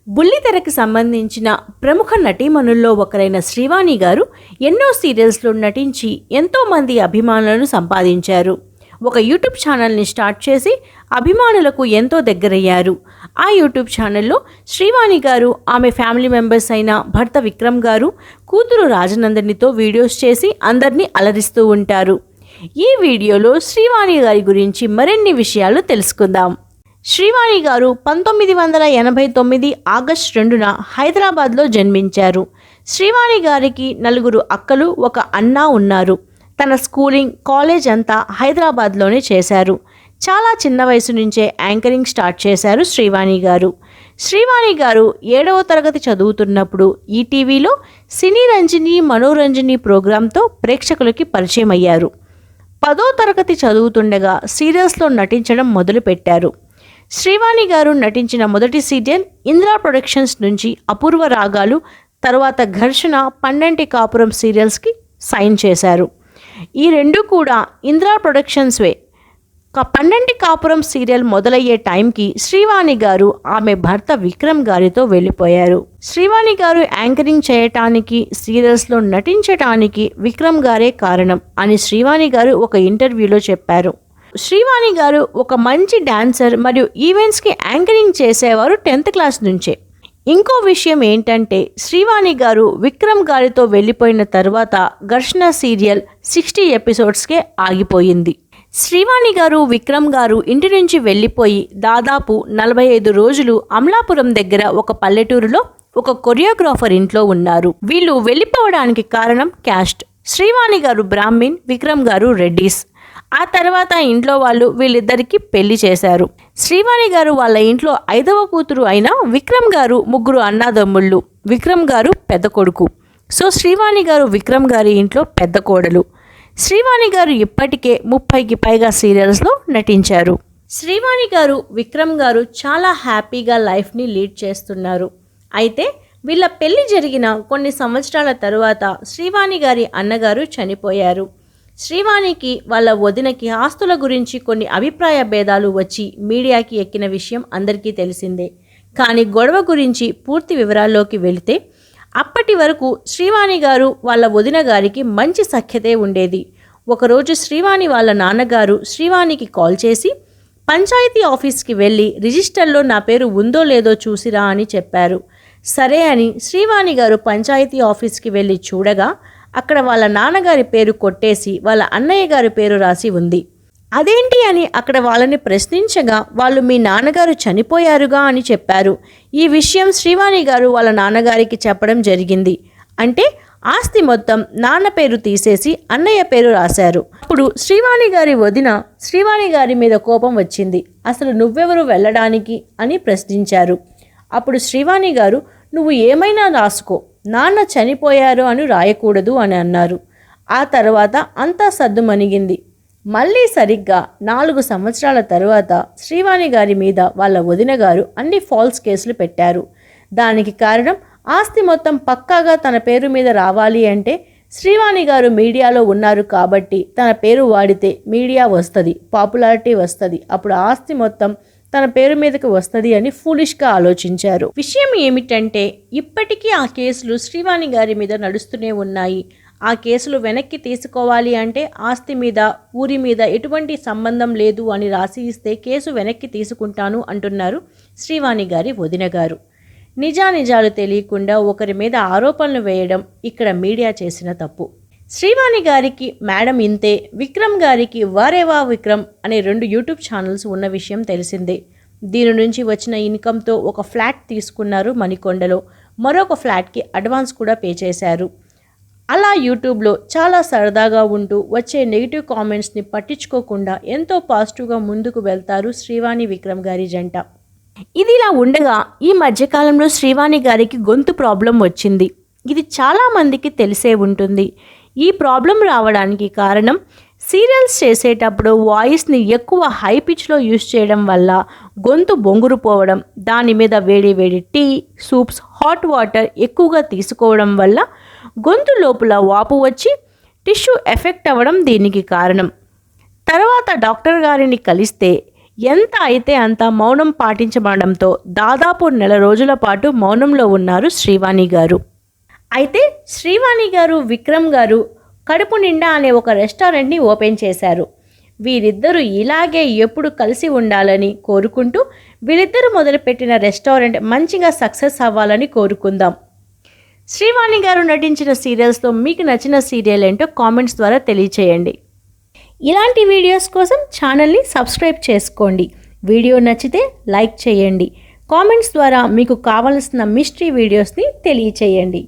బుల్లితెరకి సంబంధించిన ప్రముఖ నటీమణుల్లో ఒకరైన శ్రీవాణి గారు ఎన్నో సీరియల్స్లో నటించి ఎంతోమంది అభిమానులను సంపాదించారు. ఒక యూట్యూబ్ ఛానల్ని స్టార్ట్ చేసి అభిమానులకు ఎంతో దగ్గరయ్యారు. ఆ యూట్యూబ్ ఛానల్లో శ్రీవాణి గారు ఆమె ఫ్యామిలీ మెంబర్స్ అయిన భర్త విక్రమ్ గారు, కూతురు రాజనందినితో వీడియోస్ చేసి అందరినీ అలరిస్తూ ఉంటారు. ఈ వీడియోలో శ్రీవాణి గారి గురించి మరిన్ని విషయాలు తెలుసుకుందాం. శ్రీవాణి గారు 1989 ఆగస్టు 2న హైదరాబాద్లో జన్మించారు. శ్రీవాణి గారికి 4 అక్కలు, 1 అన్న ఉన్నారు. తన స్కూలింగ్, కాలేజ్ అంతా హైదరాబాద్లోనే చేశారు. చాలా చిన్న వయసు నుంచే యాంకరింగ్ స్టార్ట్ చేశారు శ్రీవాణి గారు. శ్రీవాణి గారు 7వ తరగతి చదువుతున్నప్పుడు ఈటీవీలో సినీ రంజని, మనోరంజని ప్రోగ్రాంతో ప్రేక్షకులకి పరిచయం అయ్యారు. 10వ తరగతి చదువుతుండగా సీరియల్స్లో నటించడం మొదలుపెట్టారు. శ్రీవాణి గారు నటించిన మొదటి సీరియల్ ఇంద్రా ప్రొడక్షన్స్ నుంచి అపూర్వ రాగాలు, తర్వాత ఘర్షణ, పండంటి కాపురం సీరియల్స్కి సైన్ చేశారు. ఈ రెండు కూడా ఇంద్రా ప్రొడక్షన్స్వే. పండంటి కాపురం సీరియల్ మొదలయ్యే టైంకి శ్రీవాణి గారు ఆమె భర్త విక్రమ్ గారితో వెళ్ళిపోయారు. శ్రీవాణి గారు యాంకరింగ్ చేయటానికి, సీరియల్స్లో నటించటానికి విక్రమ్ గారే కారణం అని శ్రీవాణి గారు ఒక ఇంటర్వ్యూలో చెప్పారు. శ్రీవాణి గారు ఒక మంచి డాన్సర్ మరియు ఈవెంట్స్కి యాంకరింగ్ చేసేవారు 10th క్లాస్ నుంచే. ఇంకో విషయం ఏంటంటే శ్రీవాణి గారు విక్రమ్ గారితో వెళ్ళిపోయిన తర్వాత ఘర్షణ సీరియల్ 60 ఎపిసోడ్స్కే ఆగిపోయింది. శ్రీవాణి గారు, విక్రమ్ గారు ఇంటి నుంచి వెళ్ళిపోయి దాదాపు 45 రోజులు అమలాపురం దగ్గర ఒక పల్లెటూరులో ఒక కొరియోగ్రాఫర్ ఇంట్లో ఉన్నారు. వీళ్ళు వెళ్ళిపోవడానికి కారణం క్యాస్ట్. శ్రీవాణి గారు బ్రాహ్మిన్, విక్రమ్ గారు రెడ్డిస్. ఆ తర్వాత ఇంట్లో వాళ్ళు వీళ్ళిద్దరికీ పెళ్లి చేశారు. శ్రీవాణి గారు వాళ్ళ ఇంట్లో 5వ కూతురు అయిన విక్రమ్ గారు 3 అన్నాదమ్ముళ్ళు. విక్రమ్ గారు పెద్ద కొడుకు. సో శ్రీవాణి గారు విక్రమ్ గారి ఇంట్లో పెద్ద కోడలు. శ్రీవాణి గారు ఇప్పటికే 30కి పైగా సీరియల్స్లో నటించారు. శ్రీవాణి గారు, విక్రమ్ గారు చాలా హ్యాపీగా లైఫ్ని లీడ్ చేస్తున్నారు. అయితే వీళ్ళ పెళ్లి జరిగిన కొన్ని సంవత్సరాల తరువాత శ్రీవాణి గారి అన్నగారు చనిపోయారు. శ్రీవాణికి వాళ్ళ వదినకి ఆస్తుల గురించి కొన్ని అభిప్రాయ భేదాలు వచ్చి మీడియాకి ఎక్కిన విషయం అందరికీ తెలిసిందే. కానీ గొడవ గురించి పూర్తి వివరాల్లోకి వెళితే అప్పటి వరకు శ్రీవాణి గారు వాళ్ళ వదిన గారికి మంచి సఖ్యతే ఉండేది. ఒకరోజు శ్రీవాణి వాళ్ళ నాన్నగారు శ్రీవాణికి కాల్ చేసి పంచాయతీ ఆఫీస్కి వెళ్ళి రిజిస్టర్లో నా పేరు ఉందో లేదో చూసిరా అని చెప్పారు. సరే అని శ్రీవాణి గారు పంచాయతీ ఆఫీస్కి వెళ్ళి చూడగా అక్కడ వాళ్ళ నాన్నగారి పేరు కొట్టేసి వాళ్ళ అన్నయ్య గారి పేరు రాసి ఉంది. అదేంటి అని అక్కడ వాళ్ళని ప్రశ్నించగా వాళ్ళు మీ నాన్నగారు చనిపోయారుగా అని చెప్పారు. ఈ విషయం శ్రీవాణి గారు వాళ్ళ నాన్నగారికి చెప్పడం జరిగింది. అంటే ఆస్తి మొత్తం నాన్న పేరు తీసేసి అన్నయ్య పేరు రాశారు. అప్పుడు శ్రీవాణి గారి వదిన శ్రీవాణి గారి మీద కోపం వచ్చింది. అసలు నువ్వెవరు వెళ్ళడానికి అని ప్రశ్నించారు. అప్పుడు శ్రీవాణి గారు, నువ్వు ఏమైనా రాసుకో, నాన్న చనిపోయారు అని రాయకూడదు అని అన్నారు. ఆ తర్వాత అంతా సద్దుమణిగింది. మళ్ళీ సరిగ్గా 4 సంవత్సరాల తరువాత శ్రీవాణి గారి మీద వాళ్ళ వదిన గారు అన్ని ఫాల్స్ కేసులు పెట్టారు. దానికి కారణం ఆస్తి మొత్తం పక్కాగా తన పేరు మీద రావాలి అంటే శ్రీవాణి గారు మీడియాలో ఉన్నారు కాబట్టి తన పేరు వాడితే మీడియా వస్తుంది, పాపులారిటీ వస్తుంది, అప్పుడు ఆస్తి మొత్తం తన పేరు మీదకి వస్తుంది అని ఫూలిష్గా ఆలోచించారు. విషయం ఏమిటంటే ఇప్పటికీ ఆ కేసులు శ్రీవాణి గారి మీద నడుస్తూనే ఉన్నాయి. ఆ కేసులు వెనక్కి తీసుకోవాలి అంటే ఆస్తి మీద, ఊరి మీద ఎటువంటి సంబంధం లేదు అని రాసి ఇస్తే కేసు వెనక్కి తీసుకుంటాను అంటున్నారు శ్రీవాణి గారి వదిన గారు. నిజానిజాలు తెలియకుండా ఒకరి మీద ఆరోపణలు వేయడం ఇక్కడ మీడియా చేసిన తప్పు. శ్రీవాణి గారికి మేడం ఇంతే, విక్రమ్ గారికి వారేవా విక్రమ్ అనే 2 యూట్యూబ్ ఛానల్స్ ఉన్న విషయం తెలిసిందే. దీని నుంచి వచ్చిన ఇన్కంతో ఒక ఫ్లాట్ తీసుకున్నారు మణికొండలో. మరొక ఫ్లాట్కి అడ్వాన్స్ కూడా పే చేశారు. అలా యూట్యూబ్లో చాలా సరదాగా ఉంటూ వచ్చే నెగిటివ్ కామెంట్స్ని పట్టించుకోకుండా ఎంతో పాజిటివ్గా ముందుకు వెళ్తారు శ్రీవాణి, విక్రమ్ గారి జంట. ఇదిలా ఉండగా ఈ మధ్యకాలంలో శ్రీవాణి గారికి గొంతు ప్రాబ్లం వచ్చింది. ఇది చాలామందికి తెలిసే ఉంటుంది. ఈ ప్రాబ్లం రావడానికి కారణం సీరియల్స్ చేసేటప్పుడు వాయిస్ని ఎక్కువ హై పిచ్లో యూజ్ చేయడం వల్ల గొంతు బొంగురుపోవడం, దాని మీద వేడి వేడి టీ, సూప్స్, హాట్ వాటర్ ఎక్కువగా తీసుకోవడం వల్ల గొంతు లోపల వాపు వచ్చి టిష్యూ ఎఫెక్ట్ అవ్వడం దీనికి కారణం. తర్వాత డాక్టర్ గారిని కలిస్తే ఎంత అయితే అంత మౌనం పాటించబడంతో దాదాపు 1 రోజుల పాటు మౌనంలో ఉన్నారు శ్రీవాణి గారు. అయితే శ్రీవాణి గారు, విక్రమ్ గారు కడుపు నిండా అనే ఒక రెస్టారెంట్ని ఓపెన్ చేశారు. వీరిద్దరూ ఇలాగే ఎప్పుడు కలిసి ఉండాలని కోరుకుంటూ వీరిద్దరూ మొదలుపెట్టిన రెస్టారెంట్ మంచిగా సక్సెస్ అవ్వాలని కోరుకుందాం. శ్రీవాణి గారు నటించిన సీరియల్స్తో మీకు నచ్చిన సీరియల్ ఏంటో కామెంట్స్ ద్వారా తెలియచేయండి. ఇలాంటి వీడియోస్ కోసం ఛానల్ని సబ్స్క్రైబ్ చేసుకోండి. వీడియో నచ్చితే లైక్ చేయండి. కామెంట్స్ ద్వారా మీకు కావలసిన మిస్టరీ వీడియోస్ని తెలియచేయండి.